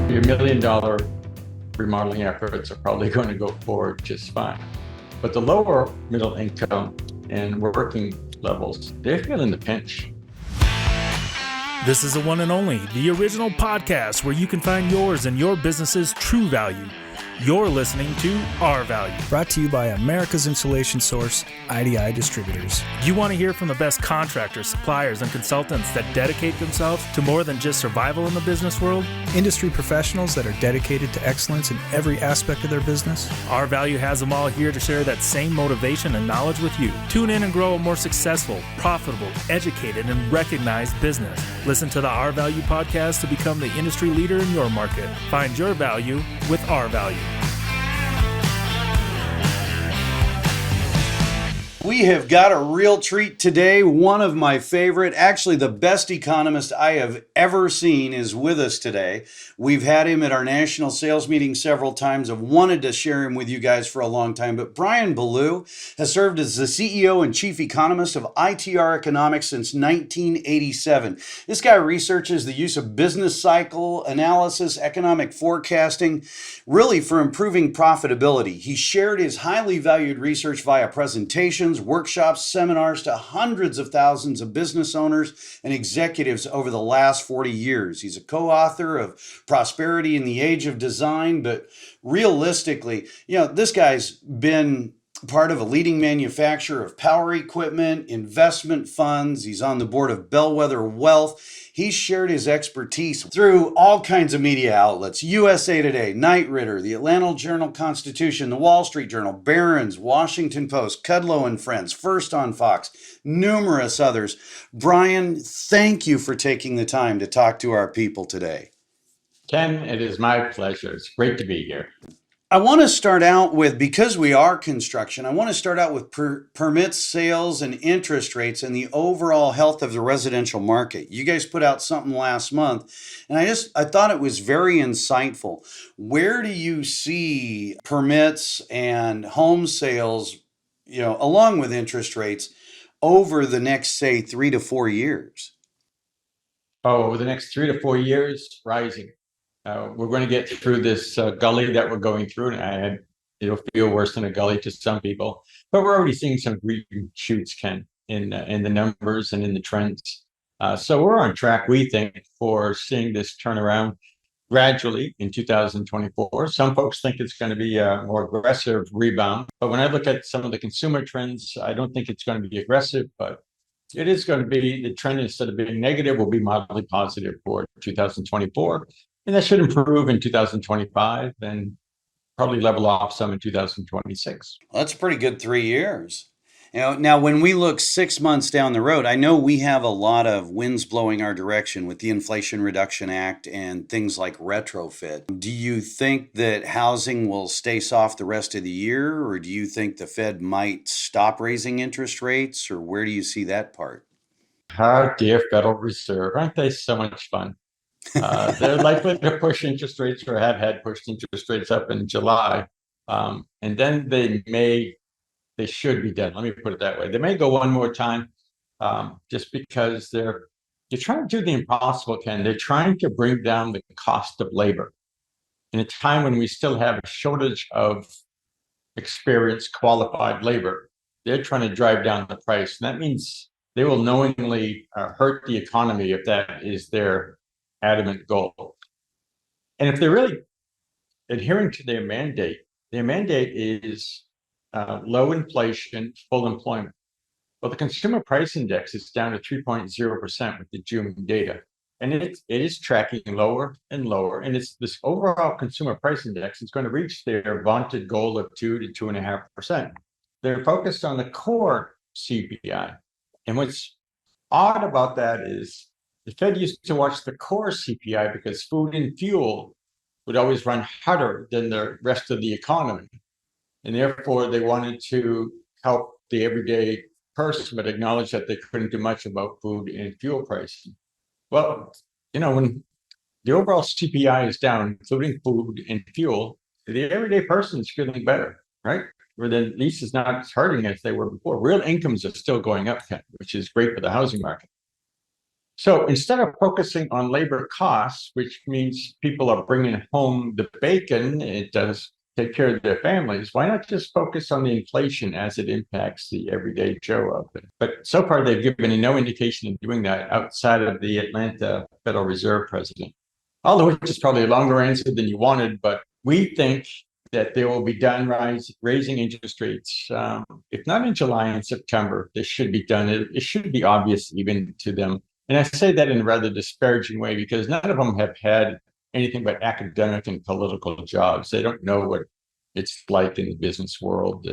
Your $1 million remodeling efforts are probably going to go forward just fine. But the lower middle income and working levels, they're feeling the pinch. This is the one and only, the original podcast where you can find yours and your business's true value. You're listening to Our Value. Brought to you by America's Insulation Source, IDI Distributors. You want to hear from the best contractors, suppliers, and consultants that dedicate themselves to more than just survival in the business world? Industry professionals that are dedicated to excellence in every aspect of their business. Our Value has them all here to share that same motivation and knowledge with you. Tune in and grow a more successful, profitable, educated, and recognized business. Listen to the Our Value podcast to become the industry leader in your market. Find your value with Our Value. We have got a real treat today. One of my favorite, actually the best economist I have ever seen is with us today. We've had him at our national sales meeting several times. I've wanted to share him with you guys for a long time, but Brian Beaulieu has served as the CEO and chief economist of ITR Economics since 1987. This guy researches the use of business cycle analysis, economic forecasting, really for improving profitability. He shared his highly valued research via presentations, workshops, seminars to hundreds of thousands of business owners and executives over the last 40 years. He's a co-author of Prosperity in the Age of Design, but realistically, this guy's been part of a leading manufacturer of power equipment, investment funds. He's on the board of Bellwether Wealth. He's shared his expertise through all kinds of media outlets: USA Today, Knight Ridder, the Atlanta Journal-Constitution, the Wall Street Journal, Barron's, Washington Post, Kudlow and Friends, First on Fox, numerous others. Brian, thank you for taking the time to talk to our people today. Ken, it is my pleasure. It's great to be here. I want to start out with, because we are construction, I want to start out with permits, sales, and interest rates and the overall health of the residential market. You guys put out something last month, and I thought it was very insightful. Where do you see permits and home sales, along with interest rates over the next, say, 3 to 4 years? Over the next 3 to 4 years, rising. We're going to get through this gully that we're going through, and it'll feel worse than a gully to some people. But we're already seeing some green shoots, Ken, in the numbers and in the trends. So we're on track, we think, for seeing this turnaround gradually in 2024. Some folks think it's going to be a more aggressive rebound. But when I look at some of the consumer trends, I don't think it's going to be aggressive, but it is going to be, the trend, instead of being negative, will be mildly positive for 2024. And that should improve in 2025 and probably level off some in 2026. Well, that's a pretty good 3 years. Now, when we look 6 months down the road, I know we have a lot of winds blowing our direction with the Inflation Reduction Act and things like retrofit. Do you think that housing will stay soft the rest of the year, or do you think the Fed might stop raising interest rates, or where do you see that part? Our dear Federal Reserve, aren't they so much fun? They're likely to push interest rates, or have had pushed interest rates up in July. And then they should be done. Let me put it that way. They may go one more time, just because they're trying to do the impossible, Ken. They're trying to bring down the cost of labor in a time when we still have a shortage of experienced, qualified labor. They're trying to drive down the price. And that means they will knowingly hurt the economy if that is their adamant goal. And if they're really adhering to their mandate is low inflation, full employment. Well, the consumer price index is down to 3.0% with the June data. And it is tracking lower and lower. And it's this overall consumer price index is going to reach their vaunted goal of 2 to 2.5%. They're focused on the core CPI. And what's odd about that is the Fed used to watch the core CPI because food and fuel would always run hotter than the rest of the economy. And therefore, they wanted to help the everyday person, but acknowledge that they couldn't do much about food and fuel pricing. Well, when the overall CPI is down, including food and fuel, the everyday person is feeling better, right? Where then at least it's not as hurting as they were before. Real incomes are still going up, which is great for the housing market. So instead of focusing on labor costs, which means people are bringing home the bacon, it does take care of their families. Why not just focus on the inflation as it impacts the everyday Joe of it? But so far, they've given no indication of doing that outside of the Atlanta Federal Reserve president. Although which is probably a longer answer than you wanted, but we think that they will be done raising interest rates. If not in July and September, this should be done. It should be obvious even to them. And I say that in a rather disparaging way because none of them have had anything but academic and political jobs. They don't know what it's like in the business world,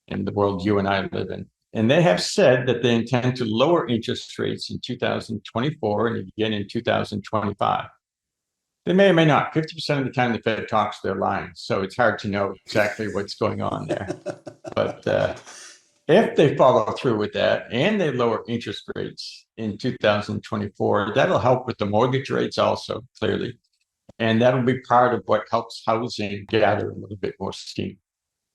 in the world you and I live in. And they have said that they intend to lower interest rates in 2024 and again in 2025. They may or may not. 50% of the time the Fed talks, they're lying. So it's hard to know exactly what's going on there. But if they follow through with that and they lower interest rates in 2024, that'll help with the mortgage rates also, clearly. And that'll be part of what helps housing gather a little bit more steam.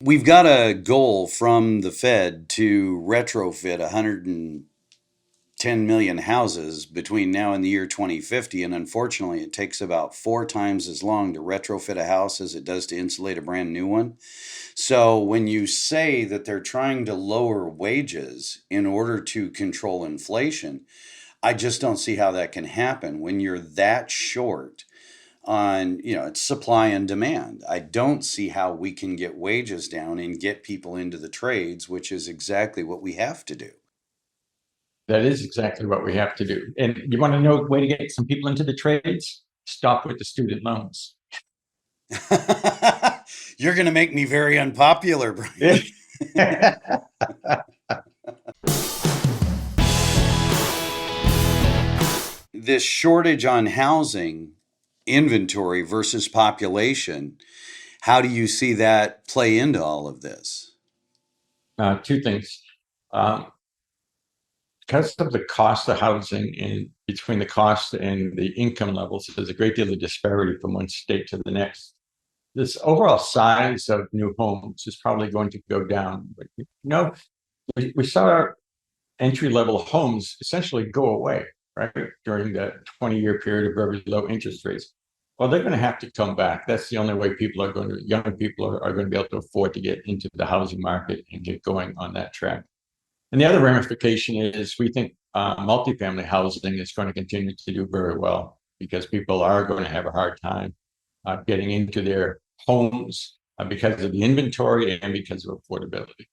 We've got a goal from the Fed to retrofit 110 million houses between now and the year 2050. And unfortunately, it takes about 4 times as long to retrofit a house as it does to insulate a brand new one. So when you say that they're trying to lower wages in order to control inflation, I just don't see how that can happen when you're that short on, it's supply and demand. I don't see how we can get wages down and get people into the trades, which is exactly what we have to do. That is exactly what we have to do. And you want to know a way to get some people into the trades? Stop with the student loans. You're going to make me very unpopular, Brian. This shortage on housing inventory versus population, how do you see that play into all of this? 2 things. Because of the cost of housing and between the cost and the income levels, there's a great deal of disparity from one state to the next. This overall size of new homes is probably going to go down. But we saw entry-level homes essentially go away, right, during the 20-year period of very low interest rates. Well, they're going to have to come back. That's the only way young people are going to be able to afford to get into the housing market and get going on that track. And the other ramification is we think multifamily housing is going to continue to do very well because people are going to have a hard time getting into their homes because of the inventory and because of affordability.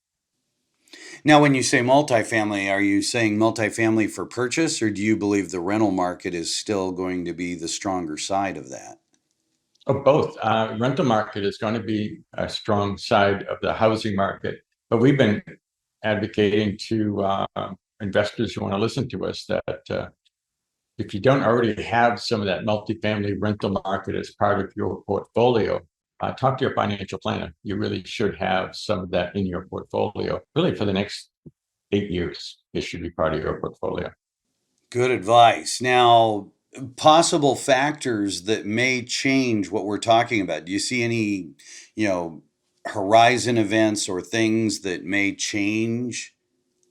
Now, when you say multifamily, are you saying multifamily for purchase, or do you believe the rental market is still going to be the stronger side of that? Oh, both. Rental market is going to be a strong side of the housing market, but we've been advocating to investors who want to listen to us that if you don't already have some of that multifamily rental market as part of your portfolio, talk to your financial planner. You really should have some of that in your portfolio. Really, for the next 8 years, it should be part of your portfolio. Good advice. Now, possible factors that may change what we're talking about. Do you see any, horizon events or things that may change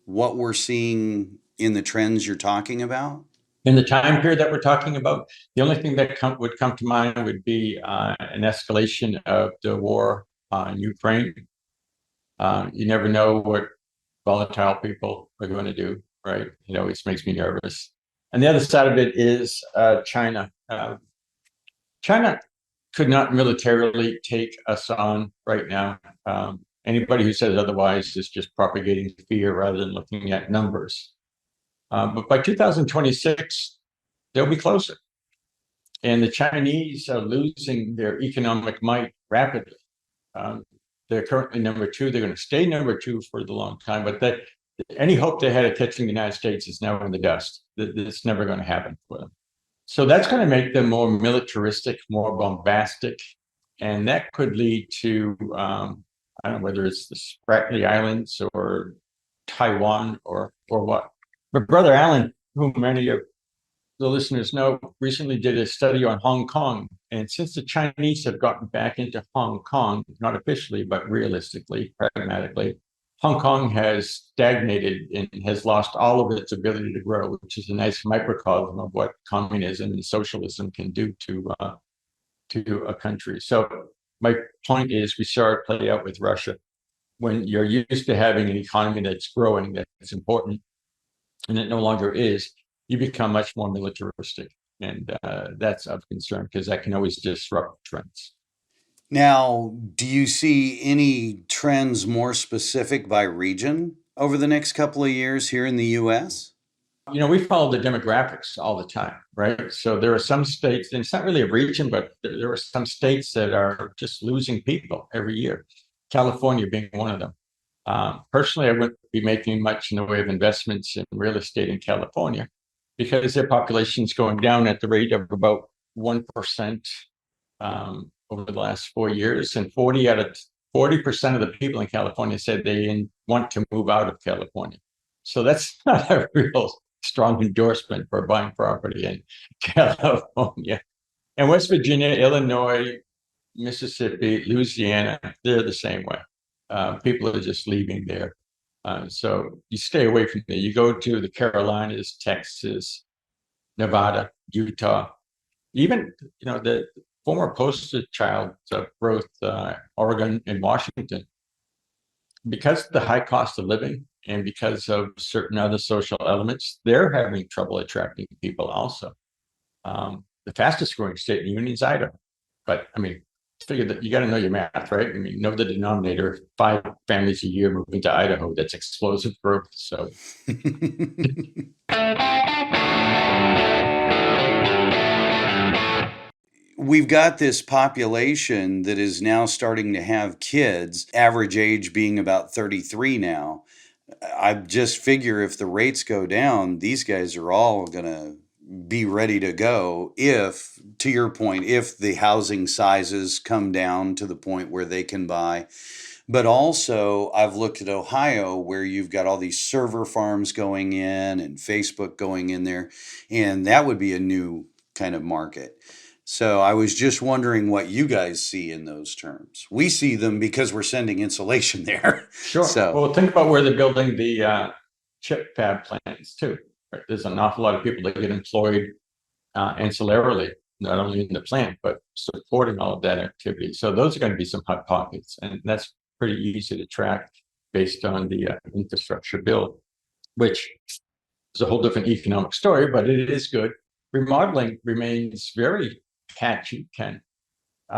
what we're seeing in the trends you're talking about? In the time period that we're talking about, the only thing that would come to mind would be an escalation of the war in Ukraine. You never know what volatile people are going to do, right? It always makes me nervous. And the other side of it is China. China could not militarily take us on right now. Anybody who says otherwise is just propagating fear rather than looking at numbers. But by 2026, they'll be closer. And the Chinese are losing their economic might rapidly. They're currently number 2. They're going to stay number 2 for the long time. But any hope they had of catching the United States is now in the dust. It's never going to happen for them. So that's going to make them more militaristic, more bombastic. And that could lead to, I don't know whether it's the Spratly Islands or Taiwan or what. But Brother Alan, whom many of the listeners know, recently did a study on Hong Kong. And since the Chinese have gotten back into Hong Kong, not officially, but realistically, pragmatically, Hong Kong has stagnated and has lost all of its ability to grow, which is a nice microcosm of what communism and socialism can do to a country. So my point is, we saw it play out with Russia. When you're used to having an economy that's growing, that's important, and it no longer is, you become much more militaristic. And that's of concern because that can always disrupt trends. Now, do you see any trends more specific by region over the next couple of years here in the US? We follow the demographics all the time, right? So there are some states, and it's not really a region, but there are some states that are just losing people every year. California being one of them. Personally, I wouldn't be making much in the way of investments in real estate in California because their population is going down at the rate of about 1% over the last 4 years, and 40% of the people in California said they want to move out of California. So that's not a real strong endorsement for buying property in California. And West Virginia, Illinois, Mississippi, Louisiana, they're the same way. People are just leaving there. So you stay away from there. You go to the Carolinas, Texas, Nevada, Utah, even, the former poster child of growth, Oregon and Washington. Because of the high cost of living and because of certain other social elements, they're having trouble attracting people also. The fastest growing state in the union is Idaho. But figure that you got to know your math, right? Know the denominator, 5 families a year moving to Idaho. That's explosive growth. So we've got this population that is now starting to have kids, average age being about 33 now. I just figure if the rates go down, these guys are all going to be ready to go if, to your point, if the housing sizes come down to the point where they can buy. But also, I've looked at Ohio where you've got all these server farms going in and Facebook going in there, and that would be a new kind of market. So I was just wondering what you guys see in those terms. We see them because we're sending insulation there. Sure. So, well, think about where they're building the chip fab plants too. Right? There's an awful lot of people that get employed ancillarily, not only in the plant, but supporting all of that activity. So those are going to be some hot pockets, and that's pretty easy to track based on the infrastructure bill, which is a whole different economic story, but it is good. Remodeling remains very patchy, Ken.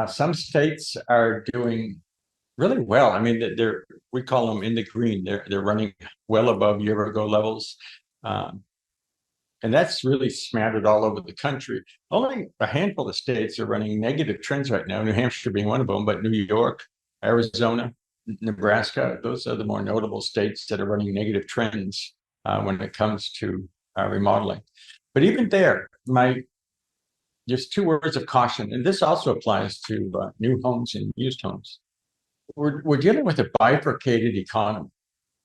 Some states are doing really well. We call them in the green. They're running well above year-ago levels. And that's really smattered all over the country. Only a handful of states are running negative trends right now, New Hampshire being one of them, but New York, Arizona, Nebraska, those are the more notable states that are running negative trends when it comes to remodeling. But even there, there's 2 words of caution, and this also applies to new homes and used homes. We're dealing with a bifurcated economy.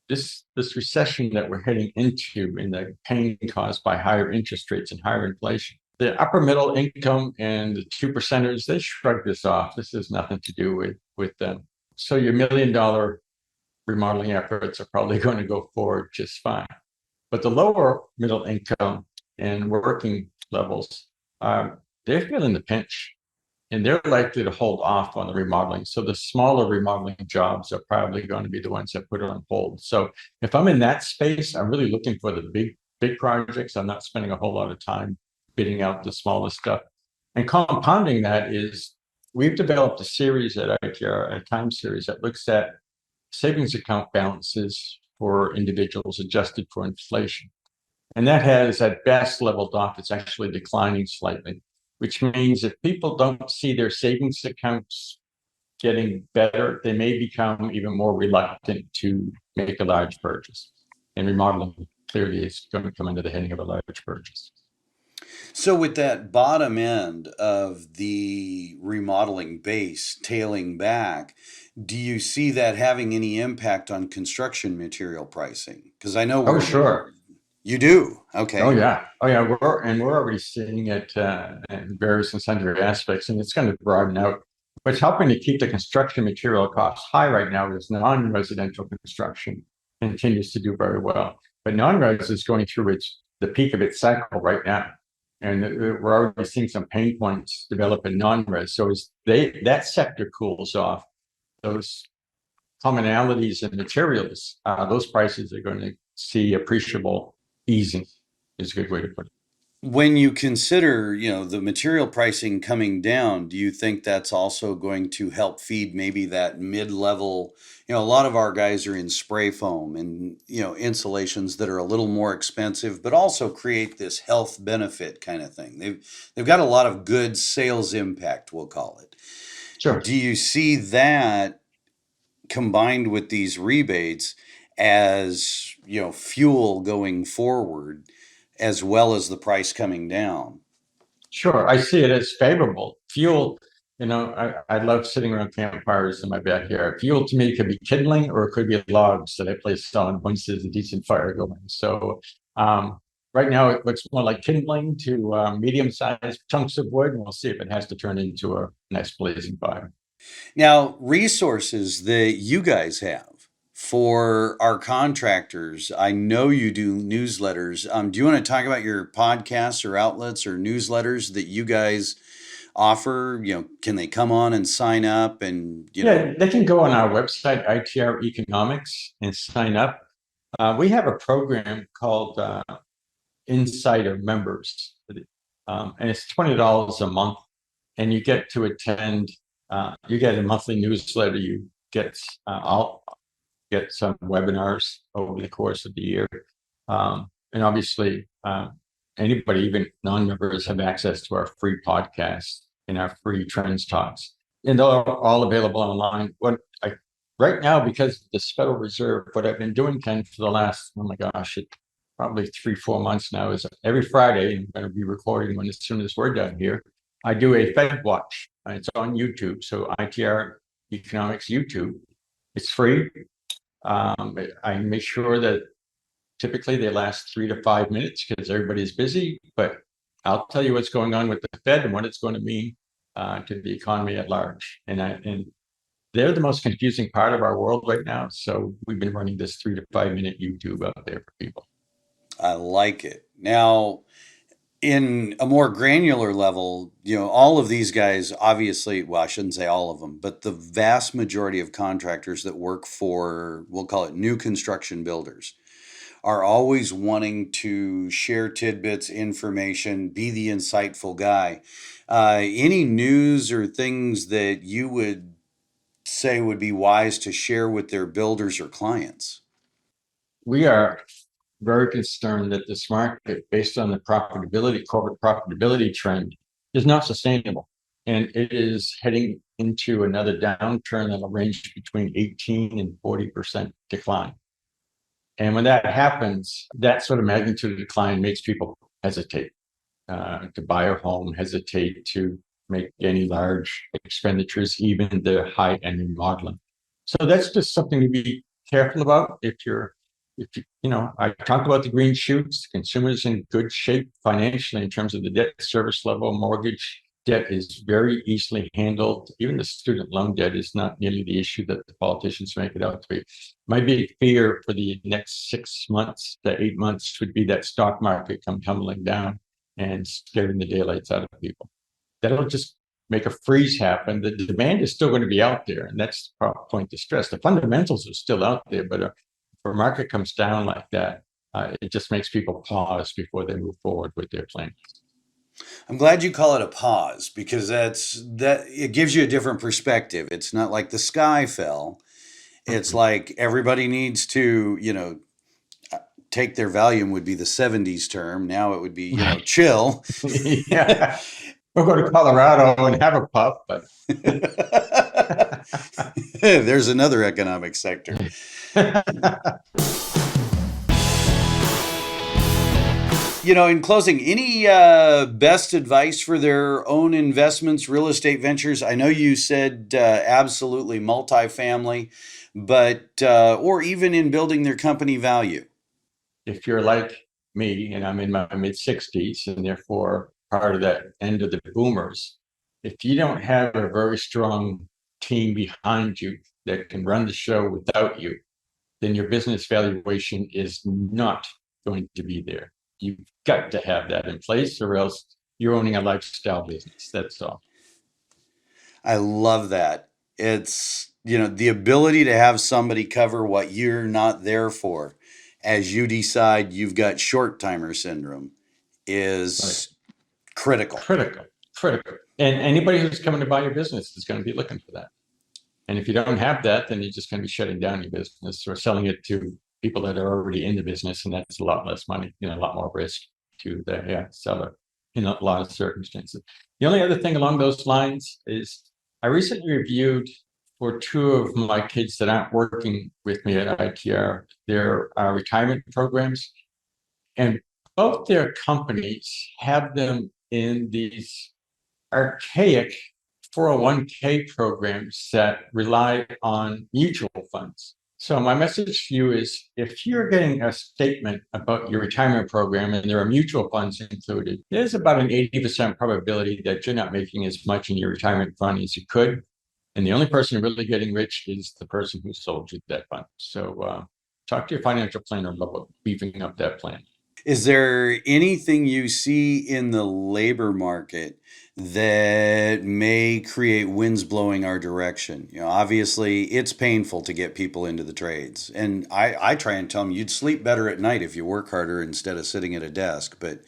This recession that we're heading into, and the pain caused by higher interest rates and higher inflation. The upper middle income and the 2%ers, they shrug this off. This has nothing to do with them. So your $1 million remodeling efforts are probably going to go forward just fine. But the lower middle income and working levels, they're feeling the pinch, and they're likely to hold off on the remodeling. So the smaller remodeling jobs are probably going to be the ones that put it on hold. So if I'm in that space, I'm really looking for the big projects. I'm not spending a whole lot of time bidding out the smallest stuff. And compounding that is, we've developed a series at ITR, a time series that looks at savings account balances for individuals adjusted for inflation. And that has at best leveled off. It's actually declining slightly, which means if people don't see their savings accounts getting better, they may become even more reluctant to make a large purchase. And remodeling clearly is going to come under the heading of a large purchase. So with that bottom end of the remodeling base tailing back, do you see that having any impact on construction material pricing? Because I know Oh, sure. You do? Okay. Oh, yeah. We're already seeing it in various and sundry aspects, and it's going to broaden out What's helping to keep the construction material costs high right now is non-residential construction continues to do very well. But non-res is going through the peak of its cycle right now. And we're already seeing some pain points develop in non-res. So as that sector cools off, those commonalities in materials, those prices are going to see appreciable easing, is a good way to put it. When you consider, the material pricing coming down, do you think that's also going to help feed maybe that mid-level? A lot of our guys are in spray foam and, insulations that are a little more expensive, but also create this health benefit kind of thing. They've got a lot of good sales impact, we'll call it. Sure. Do you see that combined with these rebates as, fuel going forward, as well as the price coming down? Sure, I see it as favorable. Fuel, I love sitting around campfires in my backyard. Fuel to me could be kindling or it could be logs that I place on once there's a decent fire going. So right now it looks more like kindling to medium-sized chunks of wood, and we'll see if it has to turn into a nice blazing fire. Now, resources that you guys have for our contractors, I know you do newsletters. Do you want to talk about your podcasts or outlets or newsletters that you guys offer? Can they come on and sign up? And Yeah, they can go on our website, ITR Economics, and sign up. We have a program called Insider Members, and it's $20 a month, and you get to attend. You get a monthly newsletter. You get I'll get some webinars over the course of the year, and obviously anybody, even non-members, have access to our free podcast and our free trends talks, and they're all available online. Right now, because of this Federal Reserve, what I've been doing, Ken, for the last, oh my gosh, probably 3-4 months now, is every Friday, and I'm going to be recording as soon as we're done here, I do a Fed Watch. It's on YouTube, so ITR Economics YouTube. It's free. I make sure that typically they last 3 to 5 minutes because everybody's busy, but I'll tell you what's going on with the Fed and what it's going to mean to the economy at large. And they're the most confusing part of our world right now. So we've been running this 3 to 5 minute YouTube out there for people. I like it. Now, in a more granular level, all of these guys, obviously, well, I shouldn't say all of them, but the vast majority of contractors that work for, we'll call it new construction builders, are always wanting to share tidbits, information, be the insightful guy. Any news or things that you would say would be wise to share with their builders or clients? We are very concerned that this market, based on the corporate profitability trend, is not sustainable. And it is heading into another downturn that'll range between 18 and 40% decline. And when that happens, that sort of magnitude of decline makes people hesitate to buy a home, hesitate to make any large expenditures, even the high-end remodeling. So that's just something to be careful about. I talked about the green shoots. Consumers in good shape financially in terms of the debt service level. Mortgage debt is very easily handled. Even the student loan debt is not nearly the issue that the politicians make it out to be. My big fear for the next 6 months to 8 months would be that stock market come tumbling down and scaring the daylights out of people. That'll just make a freeze happen. The demand is still going to be out there, and that's the point to stress. The fundamentals are still out there, but if a market comes down like that, it just makes people pause before they move forward with their plans. I'm glad you call it a pause, because it gives you a different perspective. It's not like the sky fell. It's like everybody needs to, take their Valium would be the 70s term. Now it would be, chill. Yeah. We'll go to Colorado and have a puff, but there's another economic sector. In closing, any best advice for their own investments, real estate ventures? I know you said absolutely multifamily, but or even in building their company value. If you're like me and I'm in my mid-60s and therefore part of that end of the boomers, if you don't have a very strong team behind you that can run the show without you, then your business valuation is not going to be there. You've got to have that in place, or else you're owning a lifestyle business. That's all. I love that. It's, the ability to have somebody cover what you're not there for as you decide you've got short timer syndrome is critical. Critical. And anybody who's coming to buy your business is going to be looking for that. And if you don't have that, then you're just going to be shutting down your business or selling it to people that are already in the business. And that's a lot less money, a lot more risk to the seller in a lot of circumstances. The only other thing along those lines is I recently reviewed for two of my kids that aren't working with me at ITR, their retirement programs. And both their companies have them in these archaic 401k programs that rely on mutual funds. So my message to you is, if you're getting a statement about your retirement program and there are mutual funds included, there's about an 80% probability that you're not making as much in your retirement fund as you could. And the only person really getting rich is the person who sold you that fund. So talk to your financial planner about beefing up that plan. Is there anything you see in the labor market that may create winds blowing our direction? Obviously, it's painful to get people into the trades. And I try and tell them you'd sleep better at night if you work harder instead of sitting at a desk. But,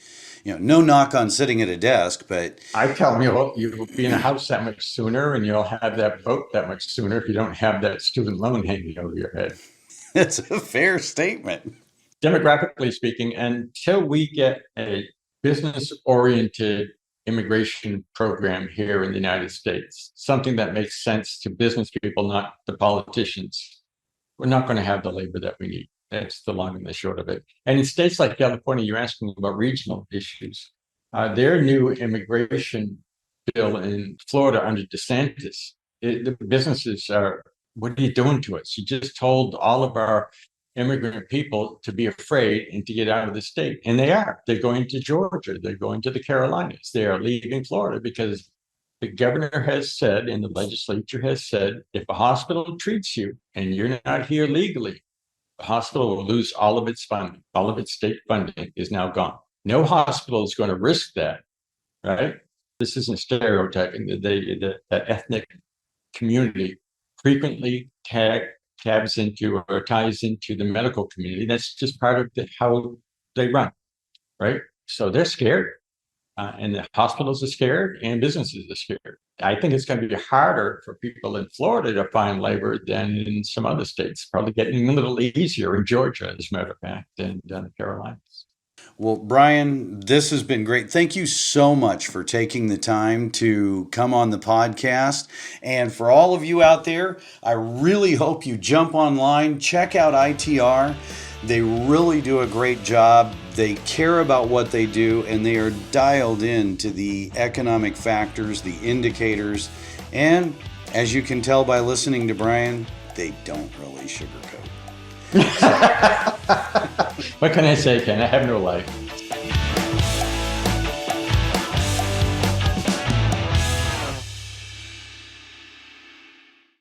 no knock on sitting at a desk, but... I tell them you'll be in a house that much sooner, and you'll have that boat that much sooner if you don't have that student loan hanging over your head. That's a fair statement. Demographically speaking, until we get a business-oriented immigration program here in the United States, something that makes sense to business people, not the politicians, we're not going to have the labor that we need. That's the long and the short of it. And in states like California, you're asking about regional issues. Their new immigration bill in Florida under DeSantis, the businesses are, what are you doing to us? You just told all of our immigrant people to be afraid and to get out of the state. And they are. They're going to Georgia. They're going to the Carolinas. They are leaving Florida because the governor has said, and the legislature has said, if a hospital treats you and you're not here legally, the hospital will lose all of its funding. All of its state funding is now gone. No hospital is going to risk that, right? This isn't stereotyping. The ethnic community frequently ties into the medical community. That's just part of how they run, right? So they're scared, and the hospitals are scared, and businesses are scared. I think it's going to be harder for people in Florida to find labor than in some other states. Probably getting a little easier in Georgia, as a matter of fact, and the Carolinas. Well, Brian, this has been great. Thank you so much for taking the time to come on the podcast. And for all of you out there, I really hope you jump online, check out ITR. They really do a great job. They care about what they do, and they are dialed in to the economic factors, the indicators. And as you can tell by listening to Brian, they don't really sugarcoat. What can I say, Ken? I have no life.